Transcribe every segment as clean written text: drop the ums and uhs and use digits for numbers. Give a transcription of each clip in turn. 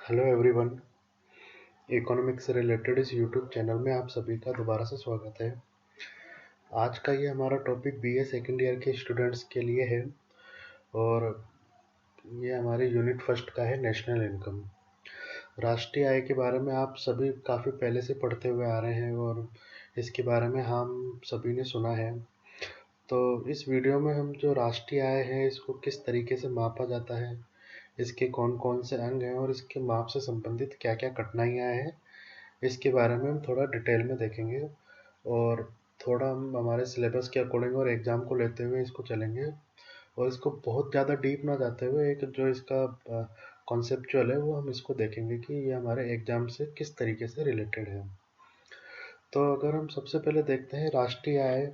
Hello everyone. Economics से related इस YouTube channel में आप सभी का दोबारा से स्वागत है। आज का ये हमारा टॉपिक बीए सेकेंड ईयर के स्टूडेंट्स के लिए है और ये हमारे यूनिट फर्स्ट का है नेशनल इनकम। राष्ट्रीय आय के बारे में आप सभी काफ़ी पहले से पढ़ते हुए आ रहे हैं और इसके बारे में हम सभी ने सुना है। तो इस वीडियो में हम जो राष्ट्रीय आय है इसको किस तरीके से मापा जाता है, इसके कौन कौन से अंग हैं और इसके माप से संबंधित क्या क्या कठिनाइयाँ हैं, इसके बारे में हम थोड़ा डिटेल में देखेंगे और थोड़ा हम हमारे सिलेबस के अकॉर्डिंग और एग्ज़ाम को लेते हुए इसको चलेंगे और इसको बहुत ज़्यादा डीप ना जाते हुए एक जो इसका कॉन्सेप्चुअल है वो हम इसको देखेंगे कि ये हमारे एग्ज़ाम से किस तरीके से रिलेटेड है। तो अगर हम सबसे पहले देखते हैं राष्ट्रीय आय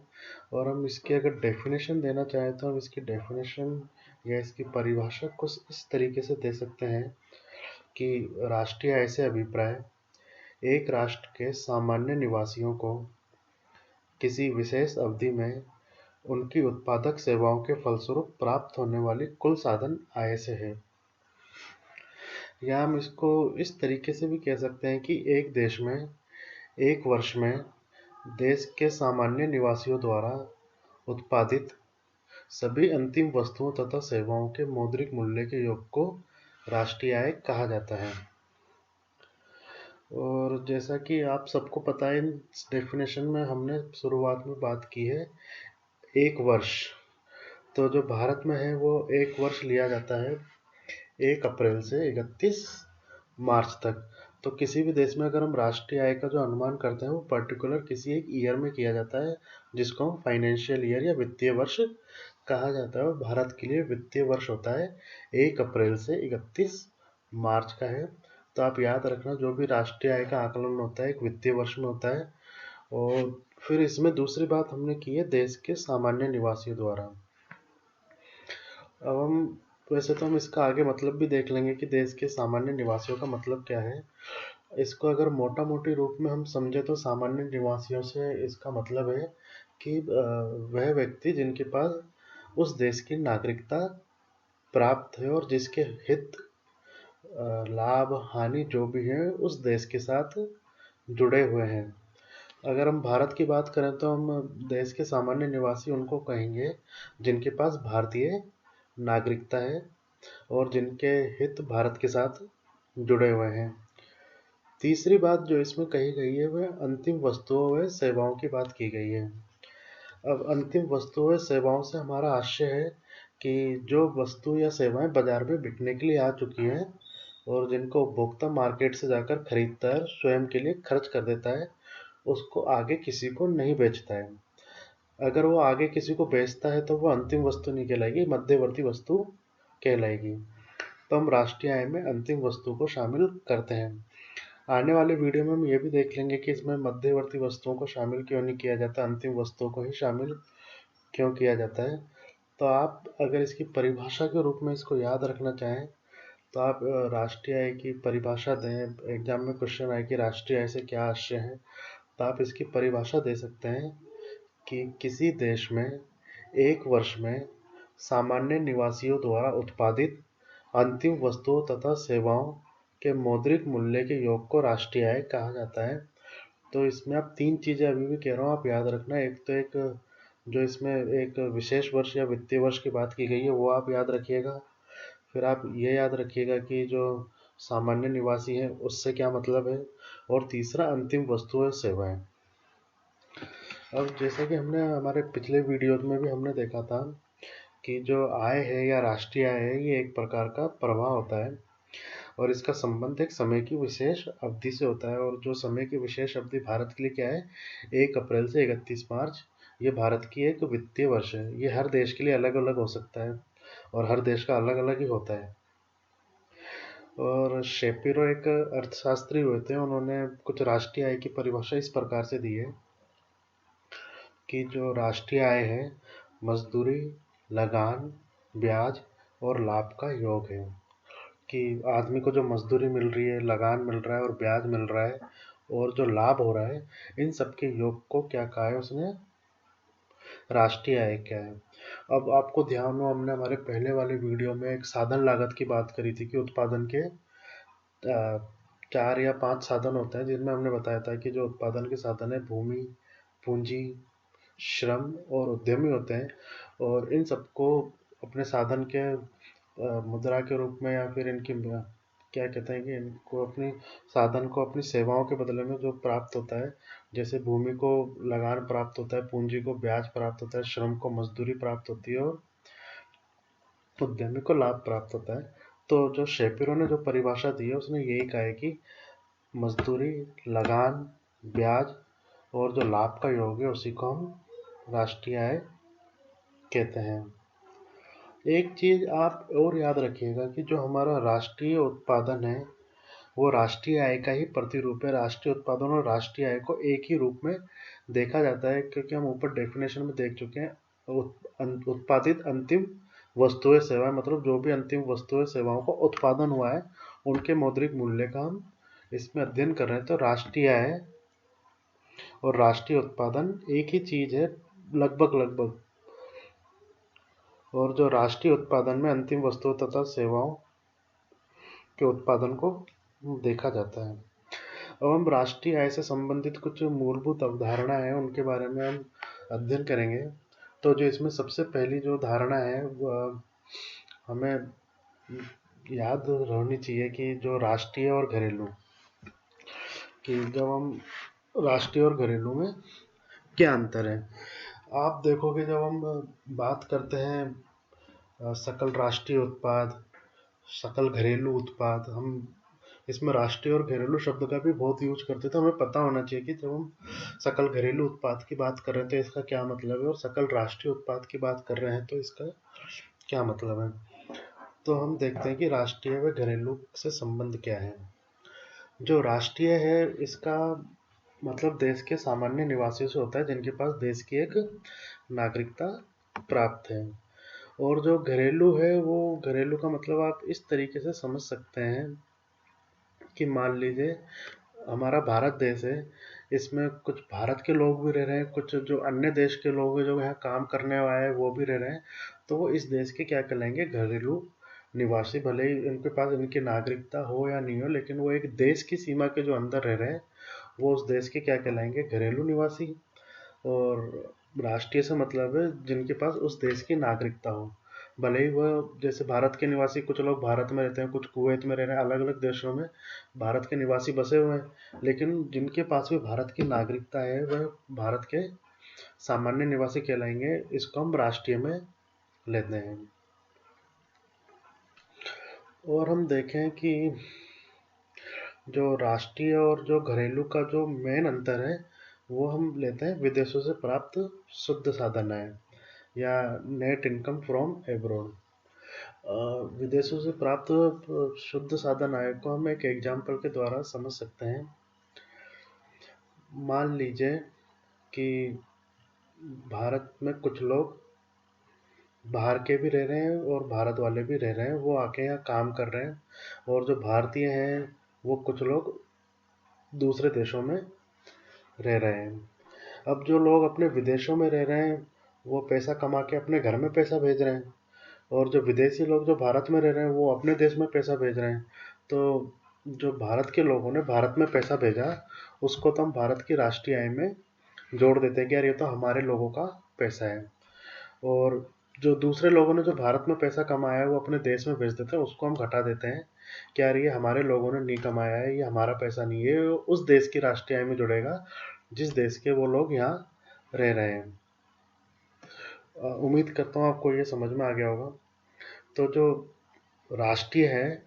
और हम इसकी अगर डेफिनेशन देना चाहें तो हम इसकी डेफिनेशन या इसकी परिभाषा कुछ इस तरीके से दे सकते हैं कि राष्ट्रीय आय से अभिप्राय एक राष्ट्र के सामान्य निवासियों को किसी विशेष अवधि में उनकी उत्पादक सेवाओं के फलस्वरूप प्राप्त होने वाली कुल साधन आय से है। या हम इसको इस तरीके से भी कह सकते हैं कि एक देश में एक वर्ष में देश के सामान्य निवासियों द्वारा उत्पादित सभी अंतिम वस्तुओं तथा सेवाओं के मौद्रिक मूल्य के योग को राष्ट्रीय आय कहा जाता है। और जैसा कि आप सबको पता है, इस डेफिनेशन में हमने शुरुआत में बात की है एक वर्ष। तो जो भारत में है वो एक वर्ष लिया जाता है 1 अप्रैल से 31 मार्च तक। तो किसी भी देश में अगर हम राष्ट्रीय आय का जो अनुमान करते हैं वो पर्टिकुलर किसी एक ईयर में किया जाता है जिसको हम फाइनेंशियल ईयर या वित्तीय वर्ष कहा जाता है। और भारत के लिए वित्तीय वर्ष होता है 1 अप्रैल से 31 मार्च का है। तो आप याद रखना, जो भी राष्ट्रीय आय का आकलन होता है एक वित्तीय वर्ष में होता है। और फिर इसमें दूसरी बात हमने की है देश के सामान्य निवासियों द्वारा। अब हम वैसे तो हम इसका आगे मतलब भी देख लेंगे कि देश के सामान्य निवासियों का मतलब क्या है। इसको अगर मोटा मोटी रूप में हम समझे तो सामान्य निवासियों से इसका मतलब है कि वह व्यक्ति जिनके पास उस देश की नागरिकता प्राप्त है और जिसके हित लाभ हानि जो भी है उस देश के साथ जुड़े हुए हैं। अगर हम भारत की बात करें तो हम देश के सामान्य निवासी उनको कहेंगे जिनके पास भारतीय नागरिकता है और जिनके हित भारत के साथ जुड़े हुए हैं। तीसरी बात जो इसमें कही गई है वह अंतिम वस्तुओं व सेवाओं की बात की गई है। अब अंतिम वस्तुओं व सेवाओं से हमारा आशय है कि जो वस्तु या सेवाएं बाजार में बिकने के लिए आ चुकी हैं और जिनको उपभोक्ता मार्केट से जाकर खरीदता है, स्वयं के लिए खर्च कर देता है, उसको आगे किसी को नहीं बेचता है। अगर वो आगे किसी को बेचता है तो वो अंतिम वस्तु नहीं कहलाएगी, मध्यवर्ती वस्तु कहलाएगी। तो हम राष्ट्रीय आय में अंतिम वस्तु को शामिल करते हैं। आने वाले वीडियो में हम ये भी देख लेंगे कि इसमें मध्यवर्ती वस्तुओं को शामिल क्यों नहीं किया जाता, अंतिम वस्तुओं को ही शामिल क्यों किया जाता है। तो आप अगर इसकी परिभाषा के रूप में इसको याद रखना चाहें तो आप राष्ट्रीय आय की परिभाषा दें। एग्जाम में क्वेश्चन आए कि राष्ट्रीय आय से क्या आशय है, तो आप इसकी परिभाषा दे सकते हैं कि किसी देश में एक वर्ष में सामान्य निवासियों द्वारा उत्पादित अंतिम वस्तुओं तथा सेवाओं के मौद्रिक मूल्य के योग को राष्ट्रीय आय कहा जाता है। तो इसमें आप तीन चीज़ें अभी भी कह रहा हूँ, आप याद रखना। एक तो एक जो इसमें एक विशेष वर्ष या वित्तीय वर्ष की बात की गई है वो आप याद रखिएगा। फिर आप ये याद रखिएगा कि जो सामान्य निवासी है उससे क्या मतलब है। और तीसरा अंतिम वस्तु और सेवाएं। अब जैसा कि हमने हमारे पिछले वीडियो में भी हमने देखा था कि जो आय है या राष्ट्रीय आय है ये एक प्रकार का प्रवाह होता है और इसका संबंध एक समय की विशेष अवधि से होता है। और जो समय की विशेष अवधि भारत के लिए क्या है, 1 अप्रैल से 31 मार्च, ये भारत की एक वित्तीय वर्ष है। ये हर देश के लिए अलग अलग हो सकता है और हर देश का अलग अलग ही होता है। और शेपिरो एक अर्थशास्त्री हुए थे, उन्होंने कुछ राष्ट्रीय आय की परिभाषा इस प्रकार से दी है कि जो राष्ट्रीय आय है मजदूरी, लगान, ब्याज और लाभ का योग है। कि आदमी को जो मजदूरी मिल रही है, लगान मिल रहा है और ब्याज मिल रहा है और जो लाभ हो रहा है, इन सब के योग को क्या कहा है उसने, राष्ट्रीय आय क्या है। अब आपको ध्यान हो, हमने हमारे पहले वाले वीडियो में एक साधन लागत की बात करी थी कि उत्पादन के 4 या 5 साधन होते हैं, जिनमें हमने बताया था कि जो उत्पादन के साधन है भूमि, पूंजी, श्रम और उद्यमी होते हैं, और इन सबको अपने साधन के मुद्रा के रूप में, या फिर इनकी क्या कहते हैं कि इनको अपनी साधन को अपनी सेवाओं के बदले में जो प्राप्त होता है, जैसे भूमि को लगान प्राप्त होता है, पूंजी को ब्याज प्राप्त होता है, श्रम को मजदूरी प्राप्त होती है और उद्यमी को लाभ प्राप्त होता है। तो जो शेपिरो ने जो परिभाषा दी है उसने यही कहा है कि मजदूरी, लगान, ब्याज और जो लाभ का योग है उसी को हम राष्ट्रीय आय कहते हैं। एक चीज आप और याद रखिएगा कि जो हमारा राष्ट्रीय उत्पादन है वो राष्ट्रीय आय का ही प्रतिरूप है। राष्ट्रीय उत्पादन और राष्ट्रीय आय को एक ही रूप में देखा जाता है, क्योंकि हम ऊपर डेफिनेशन में देख चुके हैं। उत्पादित अंतिम वस्तुएं सेवाएं, मतलब जो भी अंतिम वस्तुएं सेवाओं का उत्पादन हुआ है उनके मौद्रिक मूल्य का हम इसमें अध्ययन कर रहे हैं। तो राष्ट्रीय आय और राष्ट्रीय उत्पादन एक ही चीज है लगभग। और जो राष्ट्रीय उत्पादन में अंतिम वस्तुओं तथा सेवाओं के उत्पादन को देखा जाता है। अब हम राष्ट्रीय आय से संबंधित कुछ मूलभूत अवधारणा है उनके बारे में हम अध्ययन करेंगे। तो जो इसमें सबसे पहली जो धारणा है वह हमें याद रहनी चाहिए कि जो राष्ट्रीय और घरेलू, कि जब हम राष्ट्रीय और घरेलू में क्या अंतर है। आप देखोगे जब हम बात करते हैं सकल राष्ट्रीय उत्पाद, सकल घरेलू उत्पाद, हम इसमें राष्ट्रीय और घरेलू शब्द का भी बहुत यूज करते थे। हमें पता होना चाहिए कि जब हम सकल घरेलू उत्पाद की बात कर रहे हैं तो इसका क्या मतलब है, और सकल राष्ट्रीय उत्पाद की बात कर रहे हैं तो इसका क्या मतलब है। तो हम देखते हैं कि राष्ट्रीय व घरेलू से संबंध क्या है। जो राष्ट्रीय है इसका मतलब देश के सामान्य निवासियों से होता है जिनके पास देश की एक नागरिकता प्राप्त है। और जो घरेलू है वो घरेलू का मतलब आप इस तरीके से समझ सकते हैं कि मान लीजिए हमारा भारत देश है, इसमें कुछ भारत के लोग भी रह रहे हैं, कुछ जो अन्य देश के लोग हैं जो यहाँ काम करने आए हैं वो भी रह रहे हैं। तो वो इस देश के क्या कहलाएंगे, घरेलू निवासी। भले ही इनके पास इनकी नागरिकता हो या नहीं हो, लेकिन वो एक देश की सीमा के जो अंदर रह रहे हैं वो उस देश के क्या कहलाएंगे, घरेलू निवासी। और राष्ट्रीय से मतलब है जिनके पास उस देश की नागरिकता हो। भले ही वह जैसे भारत के निवासी, कुछ लोग भारत में रहते हैं, कुछ कुवैत में रह रहे हैं, अलग अलग देशों में भारत के निवासी बसे हुए हैं, लेकिन जिनके पास भी भारत की नागरिकता है वह भारत के सामान्य निवासी कहलाएंगे। इसको हम राष्ट्रीय में लेते हैं। और हम देखें कि जो राष्ट्रीय और जो घरेलू का जो मेन अंतर है वो हम लेते हैं विदेशों से प्राप्त शुद्ध साधन आय या नेट इनकम फ्रॉम एब्रॉड। विदेशों से प्राप्त शुद्ध साधन आय को हम एक एग्जाम्पल के द्वारा समझ सकते हैं। मान लीजिए कि भारत में कुछ लोग बाहर के भी रह रहे हैं और भारत वाले भी रह रहे हैं, वो आके यहाँ काम कर रहे हैं। और जो भारतीय हैं वो कुछ लोग दूसरे देशों में रह रहे हैं। अब जो लोग अपने विदेशों में रह रहे हैं वो पैसा कमा के अपने घर में पैसा भेज रहे हैं, और जो विदेशी लोग जो भारत में रह रहे हैं वो अपने देश में पैसा भेज रहे हैं। तो जो भारत के लोगों ने भारत में पैसा भेजा उसको तो हम भारत की राष्ट्रीय आय में जोड़ देते हैं कि यार ये तो हमारे लोगों का पैसा है। और जो दूसरे लोगों ने जो भारत में पैसा कमाया है वो अपने देश में भेज देते हैं, उसको हम घटा देते हैं कि यार ये हमारे लोगों ने नहीं कमाया है, ये हमारा पैसा नहीं है, ये उस देश की राष्ट्रीय आय में जुड़ेगा जिस देश के वो लोग यहाँ रह रहे हैं। उम्मीद करता हूँ आपको ये समझ में आ गया होगा। तो जो राष्ट्रीय है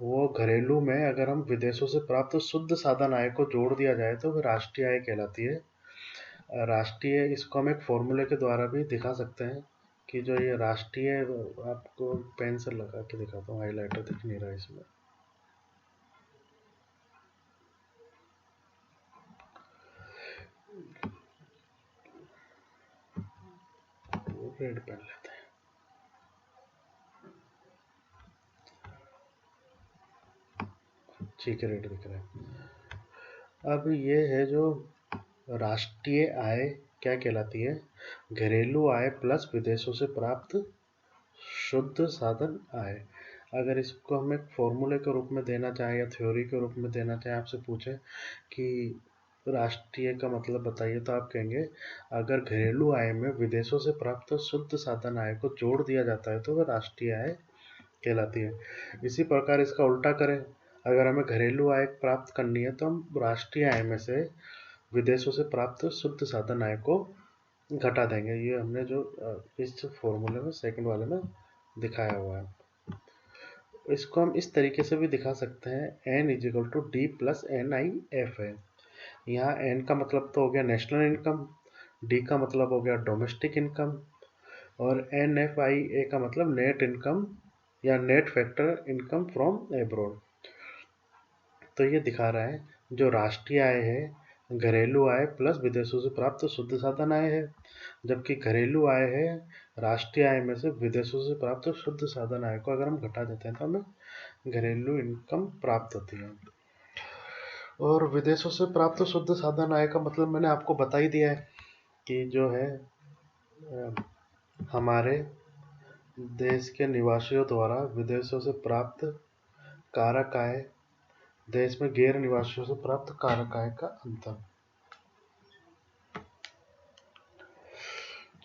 वो घरेलू में अगर हम विदेशों से प्राप्त शुद्ध साधन आय को जोड़ दिया जाए तो वो राष्ट्रीय आय कहलाती है। राष्ट्रीय इसको हम एक फॉर्मूले के द्वारा भी दिखा सकते हैं कि जो ये राष्ट्रीय, आपको पेन से लगा के दिखाता हूँ, हाईलाइटर दिख नहीं रहा इसमें। रेड पेन लेते हैं। ठीक है, रेड दिख रहा है। अब ये है जो राष्ट्रीय आय क्या कहलाती है, घरेलू आय प्लस विदेशों से प्राप्त शुद्ध साधन आय। अगर इसको हम एक फॉर्मूले के रूप में देना चाहें या थ्योरी के रूप में देना चाहें, आपसे पूछे कि राष्ट्रीय का मतलब बताइए, तो आप कहेंगे अगर घरेलू आय में विदेशों से प्राप्त शुद्ध साधन आय को जोड़ दिया जाता है तो वह राष्ट्रीय आय कहलाती है। इसी प्रकार इसका उल्टा करें, अगर हमें घरेलू आय प्राप्त करनी है तो हम राष्ट्रीय आय में से विदेशों से प्राप्त शुद्ध साधन आय को घटा देंगे। ये हमने जो इस फॉर्मूले में सेकंड वाले में दिखाया हुआ है। इसको हम इस तरीके से भी दिखा सकते हैं, n equal to D plus N I F है। यहाँ n का मतलब तो हो गया नेशनल इनकम, d का मतलब हो गया डोमेस्टिक इनकम, और एन एफ आई ए का मतलब नेट इनकम या net factor income from abroad. तो ये दिखा रहा है जो राष्ट्रीय आय है घरेलू आय प्लस विदेशों से प्राप्त शुद्ध साधन आय है, जबकि घरेलू आय है राष्ट्रीय आय में से विदेशों से प्राप्त शुद्ध साधन आय को अगर हम घटा देते हैं तो हमें घरेलू इनकम प्राप्त होती है। और विदेशों से प्राप्त शुद्ध साधन आय का मतलब मैंने आपको बता ही दिया है कि जो है हमारे देश के निवासियों द्वारा विदेशों से प्राप्त कारक आय देश में गैर निवासियों से प्राप्त कारक आय का अंतर।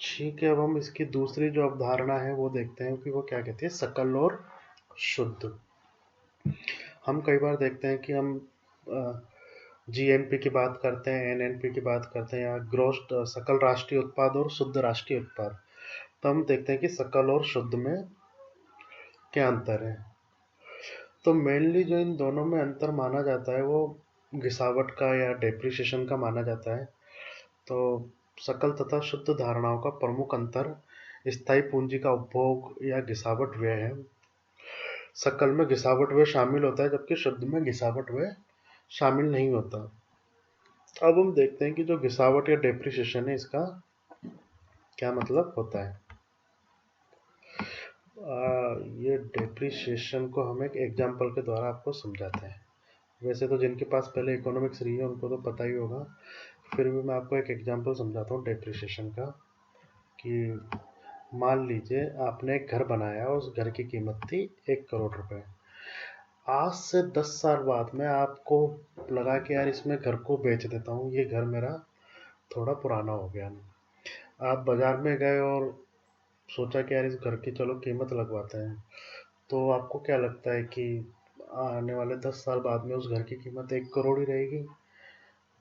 ठीक है, अब हम इसकी दूसरी जो अवधारणा है वो देखते हैं कि वो क्या कहती है, सकल और शुद्ध। हम कई बार देखते हैं कि हम जीएनपी की बात करते हैं, एनएनपी की बात करते हैं, या ग्रॉस सकल राष्ट्रीय उत्पाद और शुद्ध राष्ट्रीय उत्पाद। तो हम देखते हैं कि सकल और शुद्ध में क्या अंतर है। तो मेनली जो इन दोनों में अंतर माना जाता है वो घिसावट का या डेप्रिसिएशन का माना जाता है। तो सकल तथा शुद्ध धारणाओं का प्रमुख अंतर स्थायी पूंजी का उपभोग या घिसावट व्यय है। सकल में घिसावट व्यय शामिल होता है जबकि शुद्ध में घिसावट व्यय शामिल नहीं होता। अब हम देखते हैं कि जो घिसावट या डेप्रिसिएशन है इसका क्या मतलब होता है। ये डेप्रिसिएशन को हम एक एग्जाम्पल के द्वारा आपको समझाते हैं। वैसे तो जिनके पास पहले इकोनॉमिक्स रही है उनको तो पता ही होगा, फिर भी मैं आपको एक एग्जाम्पल समझाता हूँ डेप्रिसिएशन का। कि मान लीजिए आपने एक घर बनाया, उस घर की कीमत थी 1 करोड़ रुपए। आज से 10 साल बाद में आपको लगा कि यार इसमें घर को बेच देता हूँ, ये घर मेरा थोड़ा पुराना हो गया। आप बाजार में गए और सोचा कि यार इस घर की चलो कीमत लगवाते हैं। तो आपको क्या लगता है कि आने वाले 10 साल बाद में उस घर की कीमत 1 करोड़ ही रहेगी?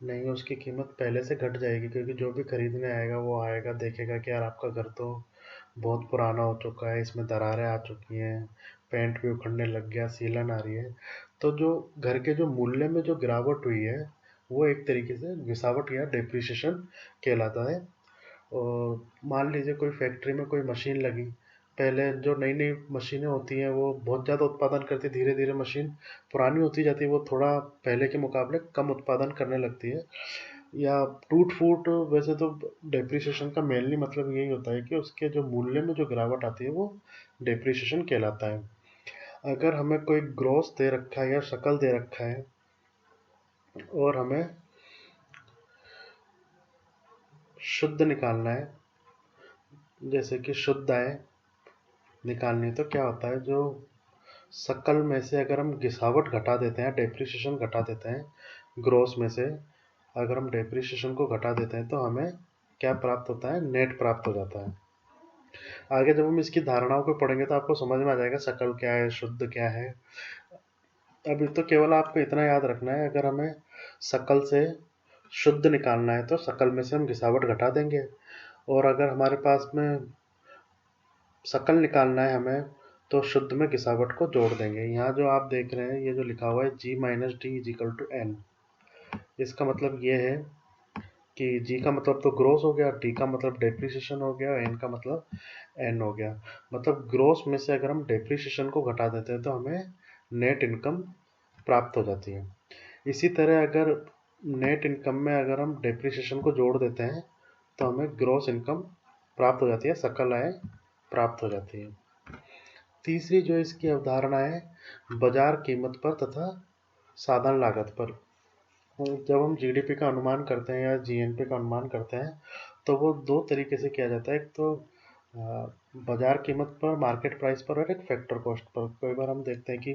नहीं, उसकी कीमत पहले से घट जाएगी, क्योंकि जो भी खरीदने आएगा वो आएगा देखेगा कि यार आपका घर तो बहुत पुराना हो चुका है, इसमें दरारें आ चुकी हैं, पेंट भी उखड़ने लग गया, सीलन आ रही है। तो जो घर के जो मूल्य में जो गिरावट हुई है वो एक तरीके से घिसावट या डेप्रिसिएशन कहलाता है। और मान लीजिए कोई फैक्ट्री में कोई मशीन लगी, पहले जो नई नई मशीनें होती हैं वो बहुत ज़्यादा उत्पादन करती, धीरे धीरे मशीन पुरानी होती जाती है, वो थोड़ा पहले के मुकाबले कम उत्पादन करने लगती है या टूट फूट। वैसे तो डेप्रिसिएशन का मेनली मतलब यही होता है कि उसके जो मूल्य में जो गिरावट आती है वो डेप्रिसिएशन कहलाता है। अगर हमें कोई ग्रॉस दे रखा है या शकल दे रखा है और हमें शुद्ध निकालना है, जैसे कि शुद्ध आय निकालनी, तो क्या होता है, जो सकल में से अगर हम घिसावट घटा देते हैं, डेप्रिसिएशन घटा देते हैं, ग्रॉस में से अगर हम डेप्रिसिएशन को घटा देते हैं तो हमें क्या प्राप्त होता है, नेट प्राप्त हो जाता है। आगे जब हम इसकी धारणाओं को पढ़ेंगे तो आपको समझ में आ जाएगा सकल क्या है, शुद्ध क्या है। अभी तो केवल आपको इतना याद रखना है, अगर हमें सकल से शुद्ध निकालना है तो सकल में से हम घिसावट घटा देंगे, और अगर हमारे पास में सकल निकालना है हमें तो शुद्ध में घिसावट को जोड़ देंगे। यहाँ जो आप देख रहे हैं ये जो लिखा हुआ है G minus D is equal to N, इसका मतलब ये है कि G का मतलब तो ग्रोस हो गया, D का मतलब डेप्रिसिएशन हो गया, N का मतलब N हो गया। मतलब ग्रोस में से अगर हम डेप्रिसिएशन को घटा देते हैं तो हमें नेट इनकम प्राप्त हो जाती है। इसी तरह अगर नेट इनकम में अगर हम डेप्रिसिएशन को जोड़ देते हैं तो हमें ग्रोस इनकम प्राप्त हो जाती है, सकल आय प्राप्त हो जाती है। तीसरी जो इसकी अवधारणा है बाजार कीमत पर तथा साधन लागत पर। जब हम जीडीपी का अनुमान करते हैं या जीएनपी का अनुमान करते हैं तो वो दो तरीके से किया जाता है। एक तो बाजार कीमत पर, मार्केट प्राइस पर और एक फैक्टर कॉस्ट पर। कई बार हम देखते हैं कि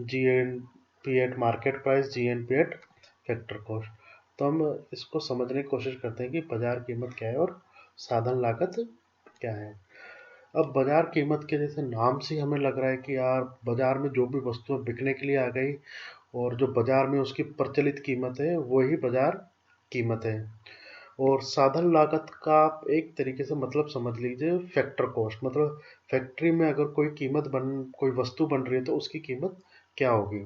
GNP eight market price, GNP eight factor cost. तो हम इसको समझने की कोशिश करते हैं कि बाजार कीमत क्या है और साधन लागत क्या है। अब बाजार कीमत के जैसे नाम से हमें लग रहा है कि यार बाजार में जो भी वस्तुएं बिकने के लिए आ गई और जो बाजार में उसकी प्रचलित कीमत है वही बाजार कीमत है। और साधन लागत का आप एक तरीके से मतलब समझ लीजिए फैक्टर कॉस्ट, मतलब फैक्ट्री में अगर कोई वस्तु बन रही है तो उसकी कीमत क्या होगी।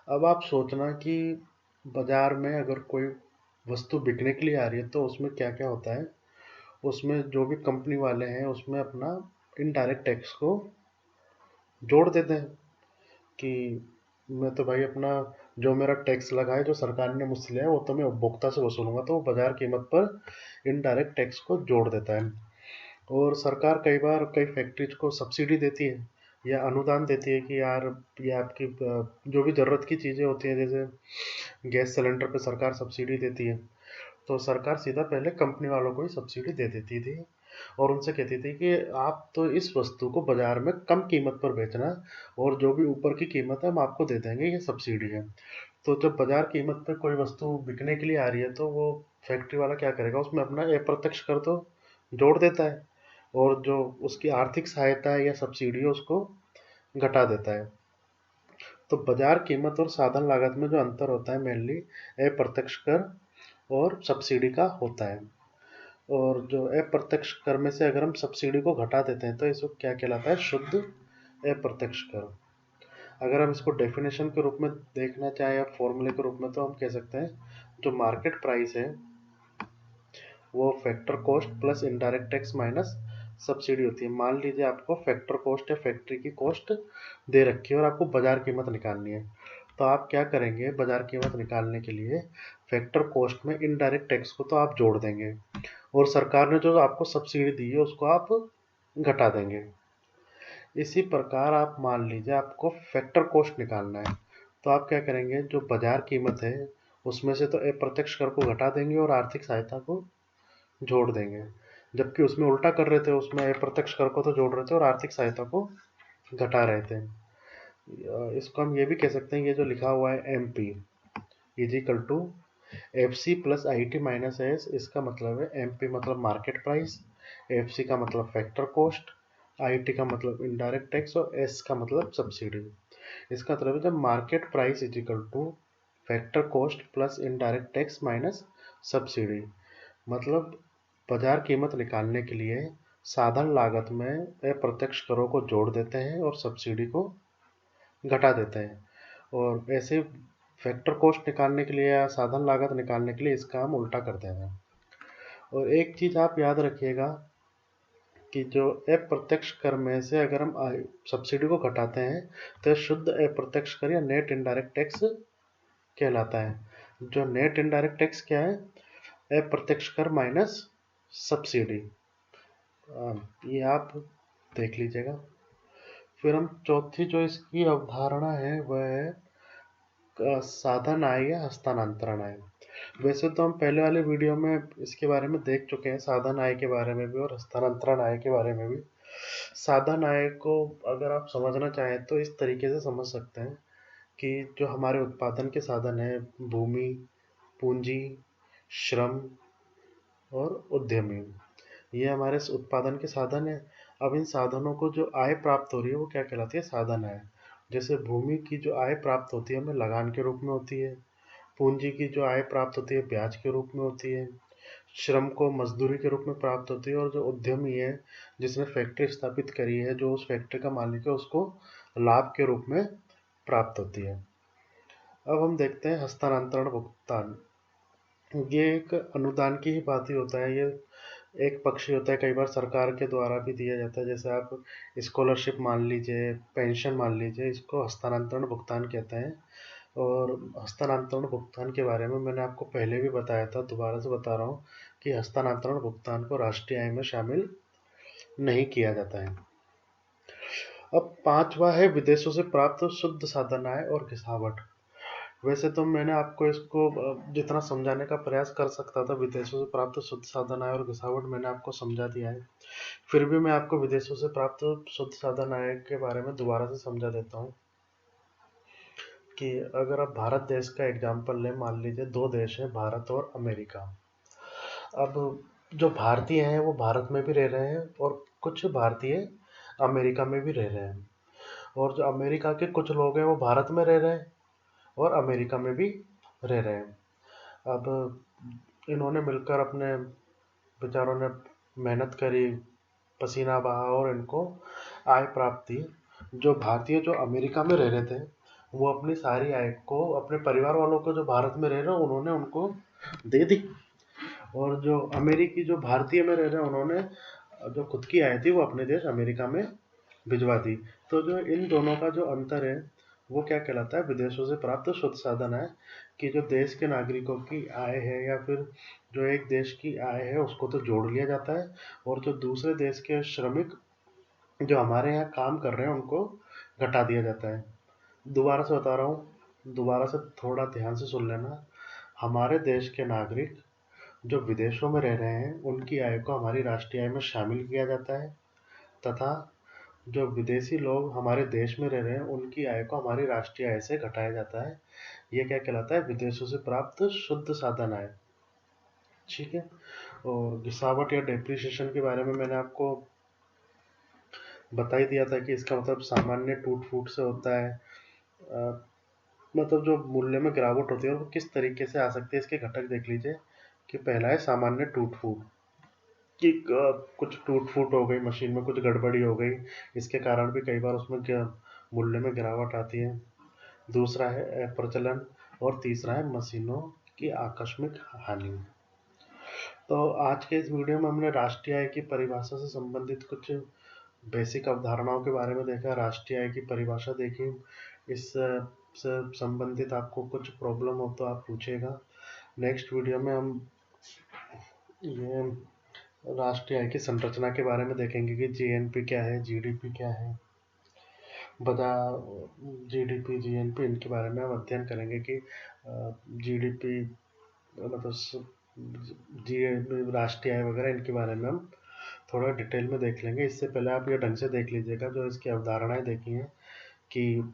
अब आप सोचना कि बाजार में अगर कोई वस्तु बिकने के लिए आ रही है तो उसमें क्या क्या होता है। उसमें जो भी कंपनी वाले हैं उसमें अपना इनडायरेक्ट टैक्स को जोड़ देते हैं कि मैं तो भाई अपना जो मेरा टैक्स लगा है, जो सरकार ने मुझसे लिया है, वो तो मैं उपभोक्ता से वसूलूंगा, तो वो बाजार कीमत पर इनडायरेक्ट टैक्स को जोड़ देता है। और सरकार कई बार कई फैक्ट्रीज को सब्सिडी देती है या अनुदान देती है कि यार ये आपकी जो भी ज़रूरत की चीज़ें होती हैं, जैसे गैस सिलेंडर पे सरकार सब्सिडी देती है, तो सरकार सीधा पहले कंपनी वालों को ही सब्सिडी दे देती थी और उनसे कहती थी कि आप तो इस वस्तु को बाजार में कम कीमत पर बेचना और जो भी ऊपर की कीमत है हम आपको दे देंगे, ये सब्सिडी है। तो जब बाजार कीमत पे कोई वस्तु बिकने के लिए आ रही है तो वो फैक्ट्री वाला क्या करेगा, उसमें अपना अप्रत्यक्ष कर तो जोड़ देता है और जो उसकी आर्थिक सहायता है या सब्सिडी है उसको घटा देता है। तो बाजार कीमत और साधन लागत में जो अंतर होता है मेनली अप्रत्यक्ष कर और सब्सिडी का होता है। और जो अप्रत्यक्ष कर में से अगर हम सब्सिडी को घटा देते हैं तो इसको क्या कहलाता है, शुद्ध अप्रत्यक्ष कर। अगर हम इसको डेफिनेशन के रूप में देखना चाहें या फॉर्मूले के रूप में तो हम कह सकते हैं जो मार्केट प्राइस है वो factor cost plus indirect tax minus subsidy होती है। मान लीजिए आपको फैक्टर कॉस्ट या फैक्ट्री की कॉस्ट दे रखी है और आपको बाजार कीमत निकालनी है, तो आप क्या करेंगे, बाजार कीमत निकालने के लिए फैक्टर कॉस्ट में इनडायरेक्ट टैक्स को तो आप जोड़ देंगे और सरकार ने जो आपको सब्सिडी दी है उसको आप घटा देंगे। इसी प्रकार आप मान लीजिए आपको फैक्टर कॉस्ट निकालना है, तो आप क्या करेंगे, जो बाजार कीमत है उसमें से तो अप्रत्यक्ष कर को घटा देंगे और आर्थिक सहायता को जोड़ देंगे। जबकि उसमें उल्टा कर रहे थे, उसमें अप्रत्यक्ष कर को तो जोड़ रहे थे और आर्थिक सहायता को घटा रहे थे। इसको हम ये भी कह सकते हैं, ये जो लिखा हुआ है M P equal to F C plus I T minus S, इसका मतलब है एम पी मतलब मार्केट प्राइस, एफ सी का मतलब फैक्टर कॉस्ट, आई टी का मतलब इनडायरेक्ट टैक्स और एस का मतलब सब्सिडी। इसका मतलब है जब market price is equal to factor cost plus indirect tax minus subsidy, मतलब बाजार कीमत निकालने के लिए साधन लागत में अप्रत्यक्ष करों को जोड़ देते हैं और सब्सिडी को घटा देते हैं। और ऐसे फैक्टर कॉस्ट निकालने के लिए या साधन लागत निकालने के लिए इसका हम उल्टा करते हैं। और एक चीज़ आप याद रखिएगा कि जो अप्रत्यक्ष कर में से अगर हम सब्सिडी को घटाते हैं तो शुद्ध अप्रत्यक्ष कर या नेट इनडायरेक्ट टैक्स कहलाता है। जो नेट इनडायरेक्ट टैक्स क्या है, अप्रत्यक्ष कर माइनस सब्सिडी। ये आप देख लीजिएगा। फिर हम चौथी जो इसकी अवधारणा है वह है साधन आय या हस्तांतरण आय। वैसे तो हम पहले वाले वीडियो में इसके बारे में देख चुके हैं, साधन आय के बारे में भी और हस्तांतरण आय के बारे में भी। साधन आय को अगर आप समझना चाहें तो इस तरीके से समझ सकते हैं कि जो हमारे उत्पादन के साधन है, भूमि, पूंजी, श्रम और उद्यमी, ये हमारे उत्पादन के साधन है। अब इन साधनों को जो आय प्राप्त हो रही है वो क्या कहलाती है, साधन आय। जैसे भूमि की जो आय प्राप्त होती है हमें लगान के रूप में होती है, पूंजी की जो आय प्राप्त होती है ब्याज के रूप में होती है, श्रम को मजदूरी के रूप में प्राप्त होती है, और जो उद्यमी है जिसने फैक्ट्री स्थापित करी है, जो उस फैक्ट्री का मालिक है, उसको लाभ के रूप में प्राप्त होती है। अब हम देखते हैं हस्तांतरण भुगतान। ये एक अनुदान की ही बात ही होता है, ये एक पक्षी होता है, कई बार सरकार के द्वारा भी दिया जाता है। जैसे आप स्कॉलरशिप मान लीजिए, पेंशन मान लीजिए, इसको हस्तांतरण भुगतान कहते हैं। और हस्तांतरण भुगतान के बारे में मैंने आपको पहले भी बताया था, दोबारा से बता रहा हूँ कि हस्तांतरण भुगतान को राष्ट्रीय आय में शामिल नहीं किया जाता है। अब पांचवा है विदेशों से प्राप्त शुद्ध साधन आय और घिसावट। वैसे तो मैंने आपको इसको जितना समझाने का प्रयास कर सकता था, विदेशों से प्राप्त शुद्ध साधन आय और घिसावट मैंने आपको समझा दिया है। फिर भी मैं आपको विदेशों से प्राप्त शुद्ध साधन आय के बारे में दोबारा से समझा देता हूँ कि अगर आप भारत देश का एग्जाम्पल लें, मान लीजिए दो देश हैं, भारत और अमेरिका। अब जो भारतीय हैं वो भारत में भी रह रहे हैं और कुछ भारतीय अमेरिका में भी रह रहे हैं, और जो अमेरिका के कुछ लोग हैं वो भारत में रह रहे हैं और अमेरिका में भी रह रहे हैं। अब इन्होंने मिलकर अपने बेचारों ने मेहनत करी, पसीना बहा और इनको आय प्राप्त थी। जो भारतीय जो अमेरिका में रह रहे थे वो अपनी सारी आय को अपने परिवार वालों को जो भारत में रह रहे हैं उन्होंने उनको दे दी, और जो अमेरिकी जो भारतीय में रह रहे हैं उन्होंने जो खुद की आय थी वो अपने देश अमेरिका में भिजवा दी। तो जो इन दोनों का जो अंतर है वो क्या कहलाता है, विदेशों से प्राप्त शुद्ध साधन है। कि जो देश के नागरिकों की आय है या फिर जो एक देश की आय है उसको तो जोड़ लिया जाता है, और जो दूसरे देश के श्रमिक जो हमारे यहाँ काम कर रहे हैं उनको घटा दिया जाता है। दोबारा से बता रहा हूँ, दोबारा से थोड़ा ध्यान से सुन लेना। हमारे देश के नागरिक जो विदेशों में रह रहे हैं उनकी आय को हमारी राष्ट्रीय आय में शामिल किया जाता है, तथा जो विदेशी लोग हमारे देश में रह रहे हैं उनकी आय को हमारी राष्ट्रीय आय से घटाया जाता है। ये क्या कहलाता है, विदेशों से प्राप्त शुद्ध साधन आय। ठीक है। और गिसावट या डेप्रिसिएशन के बारे में मैंने आपको बता ही दिया था कि इसका मतलब सामान्य टूट फूट से होता है। मतलब जो मूल्य में गिरावट होती है वो किस तरीके से आ सकती है, इसके घटक देख लीजिए। कि पहला है सामान्य टूट फूट, कि कुछ टूट फूट हो गई, मशीन में कुछ गड़बड़ी हो गई, इसके कारण भी कई बार उसमें मूल्य में गिरावट आती है। दूसरा है अप्रचलन, और तीसरा है मशीनों की आकस्मिक हानि। तो आज के इस वीडियो में हमने राष्ट्रीय आय की परिभाषा से संबंधित कुछ बेसिक अवधारणाओं के बारे में देखा, राष्ट्रीय आय की परिभाषा देखी। इस से संबंधित आपको कुछ प्रॉब्लम हो तो आप पूछेगा। नेक्स्ट वीडियो में हम ये राष्ट्रीय आय की संरचना के बारे में देखेंगे कि जीएनपी क्या है, जीडीपी क्या है, जीडीपी, जीएनपी, इनके बारे में हम अध्ययन करेंगे कि जीडीपी मतलब जी राष्ट्रीय आय वगैरह, इनके बारे में हम थोड़ा डिटेल में देख लेंगे। इससे पहले आप ये ढंग से देख लीजिएगा जो इसकी अवधारणाएं देखी हैं कि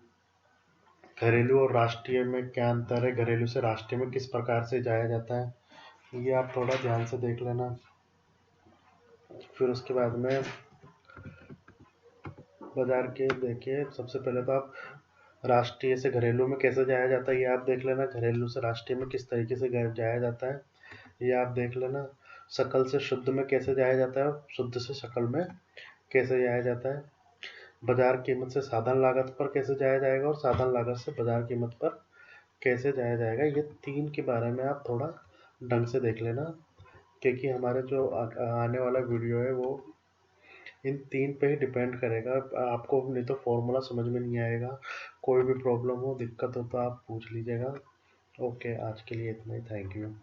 घरेलू और राष्ट्रीय में क्या अंतर है, घरेलू से राष्ट्रीय में किस प्रकार से जाया जाता है, ये आप थोड़ा ध्यान से देख लेना। फिर उसके बाद में बाजार के देखिए, सबसे पहले तो आप राष्ट्रीय से घरेलू में कैसे जाया जाता है ये आप देख लेना, घरेलू से राष्ट्रीय में किस तरीके से जाया जाता है ये आप देख लेना, सकल से शुद्ध में कैसे जाया जाता है, शुद्ध से सकल में कैसे जाया जाता है, बाजार कीमत से साधन लागत पर कैसे जाया जाएगा, और साधन लागत से बाजार कीमत पर कैसे जाया जाएगा। ये तीन के बारे में आप थोड़ा ढंग से देख लेना, क्योंकि हमारे जो आने वाला वीडियो है वो इन तीन पे ही डिपेंड करेगा। आपको नहीं तो फॉर्मूला समझ में नहीं आएगा। कोई भी प्रॉब्लम हो, दिक्कत हो तो आप पूछ लीजिएगा। ओके, आज के लिए इतना ही। Thank you.